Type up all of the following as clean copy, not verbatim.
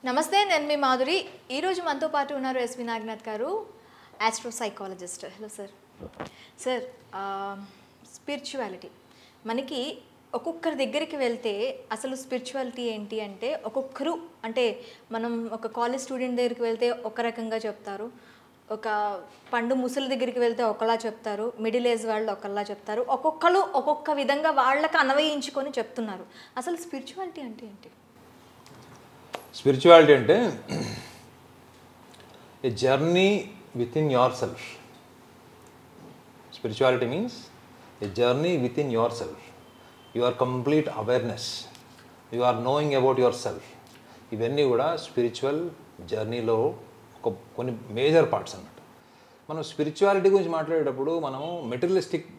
నమస్తే, నేను మీ మాధురి. ఈరోజు మనతో పాటు ఉన్నారు SV Naganath garu, astro psychologist. Hello sir. Sir, spirituality మనకి ఒక్కొక్కరి దగ్గరికి వెళ్తే అసలు స్పిరిచువాలిటీ ఏంటి అంటే ఒక్కొక్కరు అంటే మనం ఒక కాలేజ్ స్టూడెంట్ దగ్గరికి వెళ్తే ఒక రకంగా చెప్తారు, ఒక పండు ముసలి దగ్గరికి వెళ్తే ఒకలా చెప్తారు, మిడిల్ ఏజ్ వాళ్ళు ఒకలా చెప్తారు, ఒక్కొక్కరు ఒక్కొక్క విధంగా వాళ్ళకి అన్వయించుకొని చెప్తున్నారు. అసలు స్పిరిచువాలిటీ అంటే ఏంటి? స్పిరిచువాలిటీ అంటే a journey within yourself. Spirituality means a journey within yourself. Your complete awareness, you are knowing about yourself. ఇవన్నీ కూడా స్పిరిచువల్ జర్నీలో కొన్ని మేజర్ పార్ట్స్ అన్నమాట. మనం స్పిరిచువాలిటీ గురించి మాట్లాడేటప్పుడు మనము మెటీరియలిస్టిక్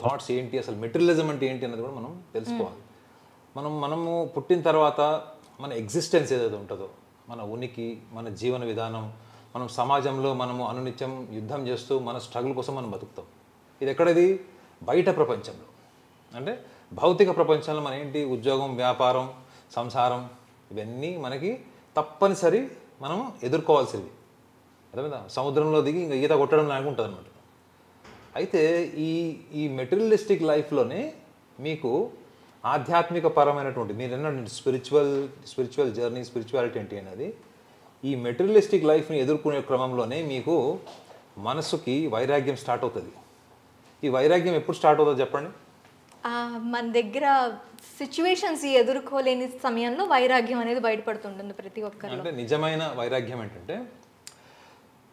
థాట్స్ ఏంటి, అసలు మెటీరియలిజం అంటే ఏంటి అన్నది కూడా మనం తెలుసుకోవాలి. మనము పుట్టిన తర్వాత మన ఎగ్జిస్టెన్స్ ఏదైతే ఉంటుందో, మన ఉనికి, మన జీవన విధానం, మనం సమాజంలో మనము అనునిత్యం యుద్ధం చేస్తూ మన స్ట్రగుల్ కోసం మనం బతుకుతాం. ఇది ఎక్కడది? బయట ప్రపంచంలో, అంటే భౌతిక ప్రపంచంలో మన ఏంటి, ఉద్యోగం, వ్యాపారం, సంసారం, ఇవన్నీ మనకి తప్పనిసరి మనం ఎదుర్కోవాల్సినవి. అదేవిధంగా సముద్రంలో దిగి ఇంకా ఈత కొట్టడం లాగా ఉంటుంది అనమాట. అయితే ఈ మెటీరియలిస్టిక్ లైఫ్లోనే మీకు ఆధ్యాత్మిక పరమైనటువంటి మీరు ఎన్నో స్పిరిచువల్ జర్నీ, స్పిరిచువాలిటీ ఏంటి అనేది ఈ మెటీరియలిస్టిక్ లైఫ్ని ఎదుర్కొనే క్రమంలోనే మీకు మనసుకి వైరాగ్యం స్టార్ట్ అవుతుంది. ఈ వైరాగ్యం ఎప్పుడు స్టార్ట్ అవుతుందో చెప్పండి. మన దగ్గర సిచ్యువేషన్స్ ఎదుర్కోలేని సమయంలో వైరాగ్యం అనేది బయటపడుతుంటుంది ప్రతి ఒక్కరు. అంటే నిజమైన వైరాగ్యం ఏంటంటే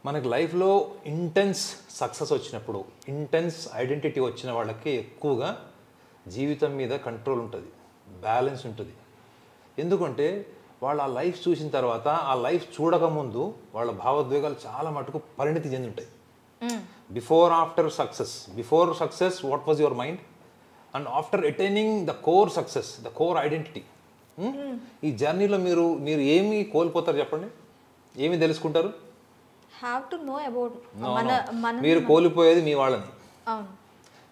మనకి లైఫ్లో ఇంటెన్స్ సక్సెస్ వచ్చినప్పుడు, ఇంటెన్స్ ఐడెంటిటీ వచ్చిన వాళ్ళకి ఎక్కువగా జీవితం మీద కంట్రోల్ ఉంటుంది, బ్యాలెన్స్ ఉంటుంది. ఎందుకంటే వాళ్ళు ఆ లైఫ్ చూసిన తర్వాత ఆ లైఫ్ చూడకముందు వాళ్ళ భావోద్వేగాలు చాలా మటుకు పరిణితి చెంది ఉంటాయి. Before success what was your mind, and after attaining the core success, the core identity. ఈ జర్నీలో మీరు ఏమి కోల్పోతారు చెప్పండి, ఏమి తెలుసుకుంటారు? మీరు కోల్పోయేది మీ వాళ్ళని.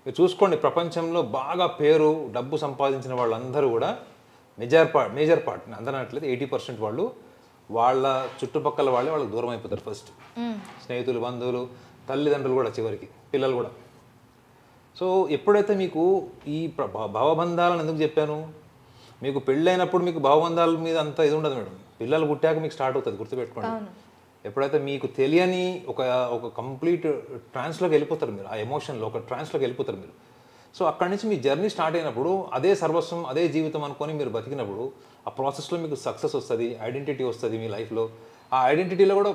మీరు చూసుకోండి, ప్రపంచంలో బాగా పేరు, డబ్బు సంపాదించిన వాళ్ళందరూ కూడా మేజర్ పార్ట్ అందరూ అనట్లేదు, 80% వాళ్ళు వాళ్ళ చుట్టుపక్కల వాళ్ళకి దూరం అయిపోతారు ఫస్ట్. స్నేహితులు, బంధువులు, తల్లిదండ్రులు కూడా, చివరికి పిల్లలు కూడా. సో ఎప్పుడైతే మీకు ఈ భావబంధాలను ఎందుకు చెప్పాను, మీకు పెళ్ళైనప్పుడు మీకు భావబంధాల మీద అంత ఇది ఉండదు మేడం. పిల్లలు పుట్టాక మీకు స్టార్ట్ అవుతుంది, గుర్తుపెట్టుకోండి. ఎప్పుడైతే మీకు తెలియని ఒక కంప్లీట్ ట్రాన్స్లోకి వెళ్ళిపోతారు మీరు, ఆ ఎమోషన్లో ఒక ట్రాన్స్లోకి వెళ్ళిపోతారు మీరు. సో అక్కడి నుంచి మీ జర్నీ స్టార్ట్ అయినప్పుడు అదే సర్వస్వం, అదే జీవితం అనుకొని మీరు బతికినప్పుడు ఆ ప్రాసెస్లో మీకు సక్సెస్ వస్తుంది, ఐడెంటిటీ వస్తుంది మీ లైఫ్లో. ఆ ఐడెంటిటీలో కూడా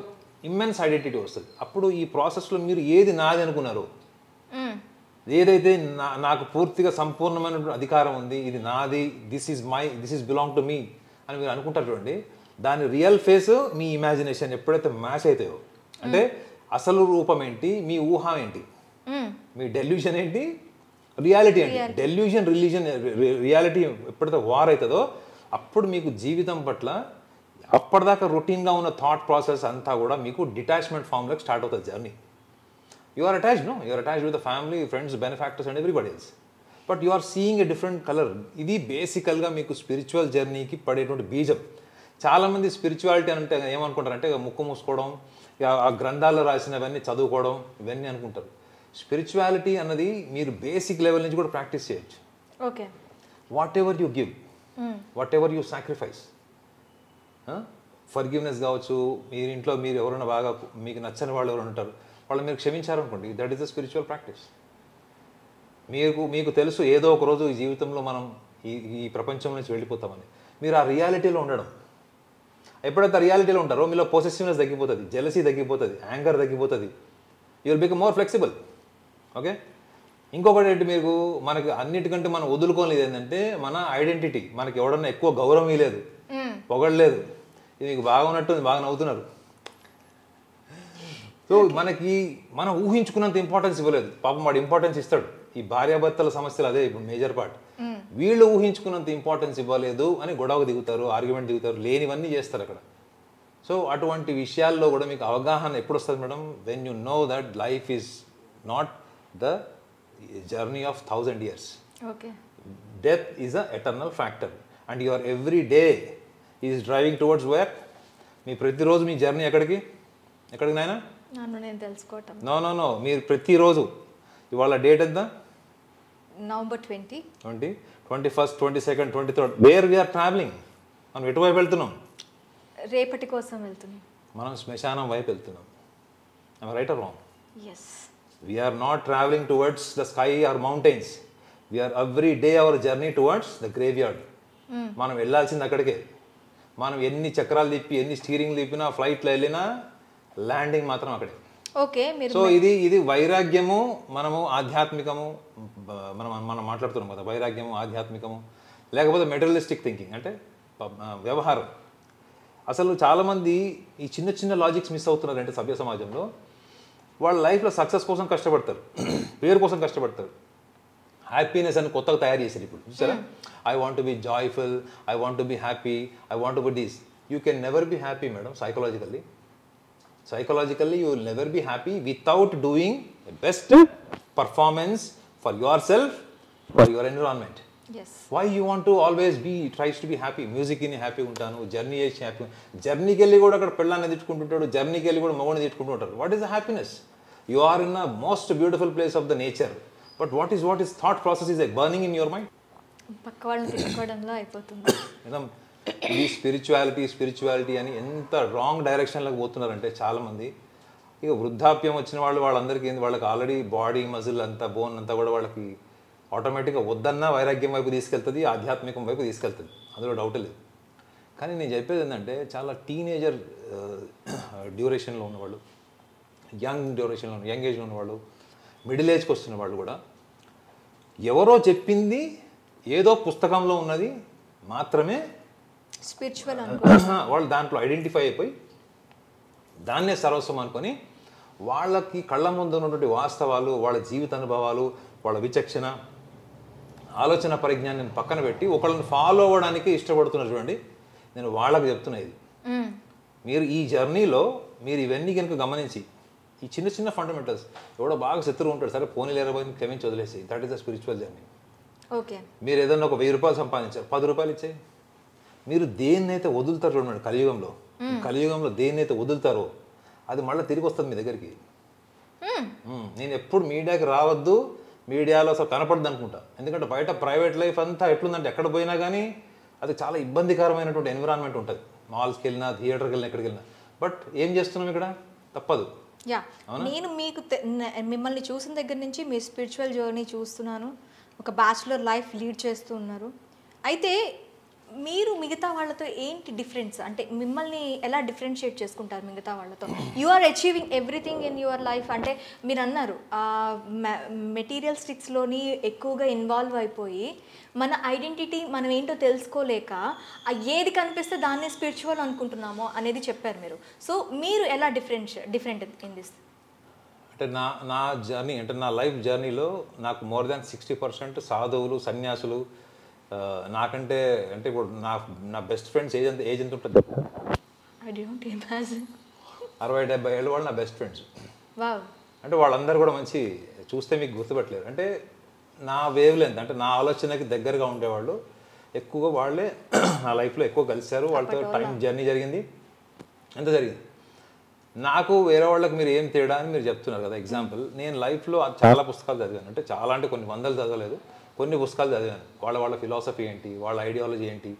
ఇమ్మెన్స్ ఐడెంటిటీ వస్తుంది. అప్పుడు ఈ ప్రాసెస్లో మీరు ఏది నాది అనుకున్నారు, ఏదైతే నాకు పూర్తిగా సంపూర్ణమైన అధికారం ఉంది, ఇది నాది, this is belong to me అని మీరు అనుకుంటారు చూడండి, దాని రియల్ ఫేస్ మీ ఇమాజినేషన్ ఎప్పుడైతే మ్యాచ్ అవుతాయో, అంటే అసలు రూపం ఏంటి, మీ ఊహ ఏంటి, మీ డెల్యూషన్ ఏంటి, రియాలిటీ ఏంటి. డెల్యూషన్ రియాలిటీ ఎప్పుడైతే వార్ అవుతుందో అప్పుడు మీకు జీవితం పట్ల అప్పటిదాకా రొటీన్గా ఉన్న థాట్ ప్రాసెస్ అంతా కూడా మీకు డిటాచ్మెంట్ ఫామ్లోకి స్టార్ట్ అవుతుంది journey. You are attached with the family, friends, benefactors and everybody else, but you are seeing a different colour. ఇది బేసికల్గా మీకు స్పిరిచువల్ జర్నీకి పడేటువంటి బీజం. చాలామంది స్పిరిచువాలిటీ అంటే ఏమనుకుంటారంటే ముక్కు మూసుకోవడం, ఆ గ్రంథాల్లో రాసినవన్నీ చదువుకోవడం, ఇవన్నీ అనుకుంటారు. స్పిరిచువాలిటీ అన్నది మీరు బేసిక్ లెవెల్ నుంచి కూడా ప్రాక్టీస్ చేయొచ్చు. Okay, what ever you give, what ever you sacrifice, forgiveness కావచ్చు, మీరు ఇంట్లో మీరు ఎవరైనా బాగా మీకు నచ్చని వాళ్ళు ఎవరైనా ఉంటారు, వాళ్ళు మీరు క్షమించారనుకోండి, that is the spiritual practice. మీకు తెలుసు ఏదో ఒక రోజు ఈ జీవితంలో మనం ఈ ప్రపంచం నుంచి వెళ్ళిపోతామని. మీరు ఆ రియాలిటీలో ఉండడం. ఎప్పుడైతే రియాలిటీలో ఉంటారో మీలో పొసెసివ్నెస్ తగ్గిపోతుంది, జెలసీ తగ్గిపోతుంది, యాంగర్ తగ్గిపోతుంది, you will become more flexible. Okay, ఇంకొకటి ఏంటి, మీకు మనకి అన్నిటికంటే మనం వదులుకోలేదు ఏంటంటే మన ఐడెంటిటీ. మనకి ఎవడన్నా ఎక్కువ గౌరవం ఇవ్వలేదు, పొగడలేదు, ఇది మీకు బాగా ఉన్నట్టు బాగా నవ్వుతున్నారు. సో మనం ఊహించుకున్నంత ఇంపార్టెన్స్ ఇవ్వలేదు. పాపం వాడు ఇంపార్టెన్స్ ఇస్తాడు. ఈ భార్యాభర్తల సమస్యలు అదే ఇప్పుడు మేజర్ పార్ట్. వీళ్ళు ఊహించుకున్నంత ఇంపార్టెన్స్ ఇవ్వలేదు అని గొడవకు దిగుతారు, ఆర్గ్యుమెంట్ దిగుతారు, లేనివన్నీ చేస్తారు అక్కడ. సో అటువంటి విషయాల్లో కూడా మీకు అవగాహన ఎప్పుడు వస్తుంది madam? When you know that life is not the journey of 1000 years. Death is an eternal factor, and your every day is driving towards where? మీ ప్రతిరోజు మీ జర్నీ ఎక్కడికి నాయనా? నన్ను నేను తెలుసుకోవటం. నో మీరు ప్రతిరోజు ఇవాళ డేట్ ఎంత? November 20. 21st, 22nd, 23rd. Where we're travelling? మనం ఎటువైపు వెళ్తున్నాం? రేపటి కోసం వెళ్తున్నాం. మనం శ్మశానం వైపు వెళ్తున్నాం. Right or wrong? Yes. We are not traveling towards the sky or mountains. We are every day our journey towards the graveyard. మనం వెళ్ళాల్సింది అక్కడికే. మనం ఎన్ని చక్రాలు తిప్పి ఎన్ని స్టీరింగ్ తిప్పినా ఫ్లైట్లో వెళ్ళినా ల్యాండింగ్ మాత్రం అక్కడే. ఓకే. సో ఇది వైరాగ్యము, మనము ఆధ్యాత్మికము, మనం మాట్లాడుతున్నాం కదా, వైరాగ్యము ఆధ్యాత్మికము, లేకపోతే మెటీరియలిస్టిక్ థింకింగ్ అంటే వ్యవహారం. అసలు చాలామంది ఈ చిన్న చిన్న లాజిక్స్ మిస్ అవుతున్నారు. అంటే సభ్య సమాజంలో వాళ్ళ లైఫ్లో సక్సెస్ కోసం కష్టపడతారు, పేరు కోసం కష్టపడతారు, హ్యాపీనెస్ అని కొత్తగా తయారు చేశారు ఇప్పుడు చూసారా. I want to be joyful, I want to be happy, I want to be this. You can never be happy madam. Psychologically you will never be happy without doing the best performance for yourself, for your environment. Yes. Why you want to always tries to be happy? Music in happy ఉంటాను, journey చేసి happy, జర్నీకి వెళ్ళి కూడా అక్కడ పెళ్ళాన్ని తిట్టుకుంటుంటాడు, జర్నీకి వెళ్ళి కూడా మగవాడిని తిట్టుకుంటుంటారు. What is the happiness? You are in the most beautiful place of the nature, but what is thought process is like burning in your mind. పక్క వాళ్ళని తిట్టుకోవడంలో అయిపోతుంది. ఇది స్పిరిచువాలిటీ అని ఎంత రాంగ్ డైరెక్షన్లోకి పోతున్నారంటే చాలామంది. ఇక వృద్ధాప్యం వచ్చిన వాళ్ళందరికీ వాళ్ళకి ఆల్రెడీ బాడీ మజిల్ అంతా బోన్ అంతా కూడా వాళ్ళకి ఆటోమేటిక్గా వద్దన్నా వైరాగ్యం వైపు తీసుకెళ్తుంది, ఆధ్యాత్మికం వైపు తీసుకెళ్తుంది, అందులో డౌట్ లేదు. కానీ నేను చెప్పేది ఏంటంటే చాలా టీనేజర్ డ్యూరేషన్లో ఉన్నవాళ్ళు, యంగ్ ఏజ్లో ఉన్నవాళ్ళు, మిడిల్ ఏజ్కి వస్తున్న వాళ్ళు కూడా ఎవరో చెప్పింది ఏదో పుస్తకంలో ఉన్నది మాత్రమే స్పిరిచువల్ వాళ్ళు దాంట్లో ఐడెంటిఫై అయిపోయి దాన్నే సర్వస్వం అనుకొని వాళ్ళకి కళ్ళ ముందు ఉన్నటువంటి వాస్తవాలు, వాళ్ళ జీవిత అనుభవాలు, వాళ్ళ విచక్షణ, ఆలోచన పరిజ్ఞానం పక్కన పెట్టి ఒకళ్ళని ఫాలో అవ్వడానికి ఇష్టపడుతున్నారు. చూడండి, నేను వాళ్ళకి చెప్తున్నా, ఇది మీరు ఈ జర్నీలో మీరు ఇవన్నీ కనుక గమనించి ఈ చిన్న చిన్న ఫండమెంటల్స్, ఎవడో బాగా శత్రువు ఉంటాడు, సరే పోనీ లేకపోయింది క్షమించి వదిలేసి, that is the spiritual journey. Okay. మీరు ఏదన్నా ఒక 1000 రూపాయలు సంపాదించారు, 10 రూపాయలు ఇచ్చాయి. మీరు దేన్నైతే వదులుతారు చూడండి, కలియుగంలో దేన్నైతే వదులుతారో అది మళ్ళీ తిరిగి వస్తుంది మీ దగ్గరికి. నేను ఎప్పుడు మీడియాకి రావద్దు, మీడియాలో అసలు కనపడదు అనుకుంటా. ఎందుకంటే బయట ప్రైవేట్ లైఫ్ అంతా ఎట్లుందంటే ఎక్కడ పోయినా కానీ అది చాలా ఇబ్బందికరమైనటువంటి ఎన్విరాన్మెంట్ ఉంటుంది. మాల్స్కి వెళ్ళినా, థియేటర్కి వెళ్ళినా, ఎక్కడికి వెళ్ళినా. బట్ ఏం చేస్తున్నాం ఇక్కడ? తప్పదు. యా, నేను మిమ్మల్ని చూసిన దగ్గర నుంచి మీ స్పిరిచువల్ జర్నీ చూస్తున్నాను. ఒక బ్యాచులర్ లైఫ్ లీడ్ చేస్తూ ఉన్నారు. అయితే మీరు మిగతా వాళ్ళతో ఏంటి డిఫరెన్స్? అంటే మిమ్మల్ని ఎలా డిఫరెన్షియేట్ చేసుకుంటారు మిగతా వాళ్ళతో? You are achieving everything in your life. అంటే మీరు అన్నారు మెటీరియల్ స్టిక్స్లోని ఎక్కువగా ఇన్వాల్వ్ అయిపోయి మన ఐడెంటిటీ మనం ఏంటో తెలుసుకోలేక ఏది కనిపిస్తే దాన్ని స్పిరిచువల్ అనుకుంటున్నామో అనేది చెప్పారు మీరు. సో మీరు ఎలా డిఫరెంట్ ఇన్ దిస్? అంటే నా జర్నీ, అంటే నా లైఫ్ జర్నీలో నాకు మోర్ దాన్ 60% సాధువులు, సన్యాసులు, నాకంటే అంటే ఇప్పుడు నా బెస్ట్ ఫ్రెండ్స్ ఏజ్ ఎంత ఉంటుంది? 60-70 ఏళ్ళ వాళ్ళు నా బెస్ట్ ఫ్రెండ్స్. అంటే వాళ్ళందరూ కూడా మంచి, చూస్తే మీకు గుర్తుపట్టలేరు. అంటే నా వేవ్ లెంత్, అంటే నా ఆలోచనకి దగ్గరగా ఉండేవాళ్ళు ఎక్కువగా, వాళ్ళే నా లైఫ్లో ఎక్కువ కలిశారు. వాళ్ళతో టైం జర్నీ జరిగింది, ఎంత జరిగింది. నాకు వేరే వాళ్ళకి మీరు ఏం తేడా అని మీరు చెప్తున్నారు కదా. ఎగ్జాంపుల్, నేను లైఫ్లో చాలా పుస్తకాలు చదివాను. అంటే చాలా అంటే కొన్ని వందలు చదవలేదు, కొన్ని పుస్తకాలు చదివాను. వాళ్ళ ఫిలాసఫీ ఏంటి, వాళ్ళ ఐడియాలజీ ఏంటి,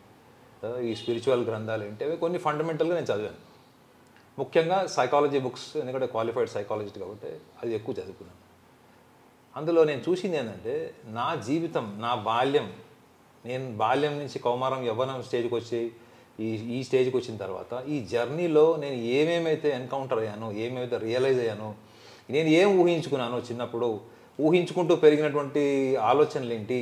ఈ స్పిరిచువల్ గ్రంథాలు ఏంటి, అవి కొన్ని ఫండమెంటల్గా నేను చదివాను. ముఖ్యంగా సైకాలజీ బుక్స్, ఎందుకంటే క్వాలిఫైడ్ సైకాలజిస్ట్ కాబట్టి అది ఎక్కువ చదువుకున్నాను. అందులో నేను చూసింది ఏంటంటే నా జీవితం, నా బాల్యం, నేను బాల్యం నుంచి కౌమారం, యవ్వనం స్టేజ్కి వచ్చి ఈ స్టేజ్కి వచ్చిన తర్వాత ఈ జర్నీలో నేను ఏమేమైతే ఎన్కౌంటర్ అయ్యానో, ఏమేమైతే రియలైజ్ అయ్యానో, నేను ఏం ఊహించుకున్నానో చిన్నప్పుడు, ఊహించుకుంటూ పెరిగినటువంటి ఆలోచనలు ఏంటి,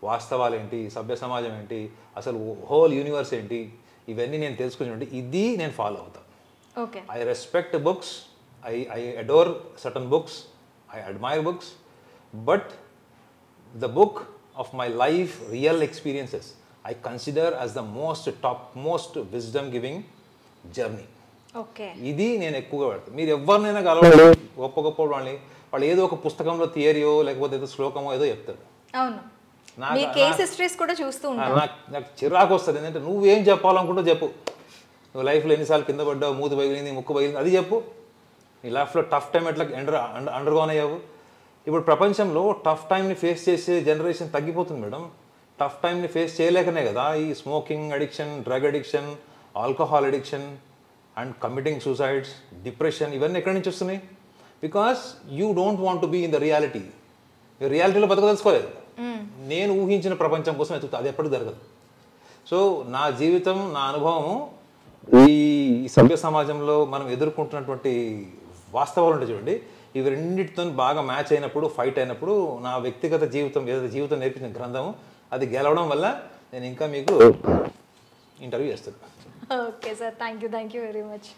వాస్తవాలు ఏంటి, సభ్య సమాజం ఏంటి, అసలు హోల్ యూనివర్స్ ఏంటి, ఇవన్నీ నేను తెలుసుకునేటువంటి ఇది నేను ఫాలో అవుతాను. Okay. I respect books, I adore certain books, I admire books, but the book of my life real experiences I consider as the topmost wisdom giving journey. Okay. ఇది నేను ఎక్కువగా పెడతాను. మీరు ఎవరినైనా కలవాలి, గొప్ప వాళ్ళని, వాళ్ళు ఏదో ఒక పుస్తకంలో థియరీయో లేకపోతే ఏదో శ్లోకమో ఏదో చెప్తారు. అవును, మీ కేస్ హిస్టరీస్ కూడా చూస్తూ ఉంటాను. నాకు చిరాకు వస్తుంది. ఏంటంటే నువ్వేం చెప్పాలనుకుంటూ చెప్పు, నువ్వు లైఫ్లో ఎన్నిసార్లు కింద పడ్డావు, మూతి పగిలింది, ముక్కు పగిలింది, అది చెప్పు. నీ లైఫ్లో టఫ్ టైం ఎట్లా అండర్గోన్ అయ్యావు. ఇప్పుడు ప్రపంచంలో టఫ్ టైంని ఫేస్ చేసే జనరేషన్ తగ్గిపోతుంది మేడం. టఫ్ టైంని ఫేస్ చేయలేకనే కదా ఈ smoking addiction, drug addiction, alcohol addiction and committing suicides, depression, ఇవన్నీ ఎక్కడి నుంచి వస్తున్నాయి? Because you don't want to be in the reality. రియాలిటీలో బతకదలుచుకోలేదు. నేను ఊహించిన ప్రపంచం కోసం ఎత్తుకుతా, అది ఎప్పటికీ జరగదు. సో నా జీవితం, నా అనుభవము, ఈ సభ్య సమాజంలో మనం ఎదుర్కొంటున్నటువంటి వాస్తవాలు ఉంటాయి చూడండి, ఇవి రెండింటితో బాగా మ్యాచ్ అయినప్పుడు, ఫైట్ అయినప్పుడు నా వ్యక్తిగత జీవితం, ఏదైతే జీవితం నేర్పించిన గ్రంథము, అది గెలవడం వల్ల నేను ఇంకా మీకు ఇంటర్వ్యూ చేస్తాను. Okay sir, thank you very much.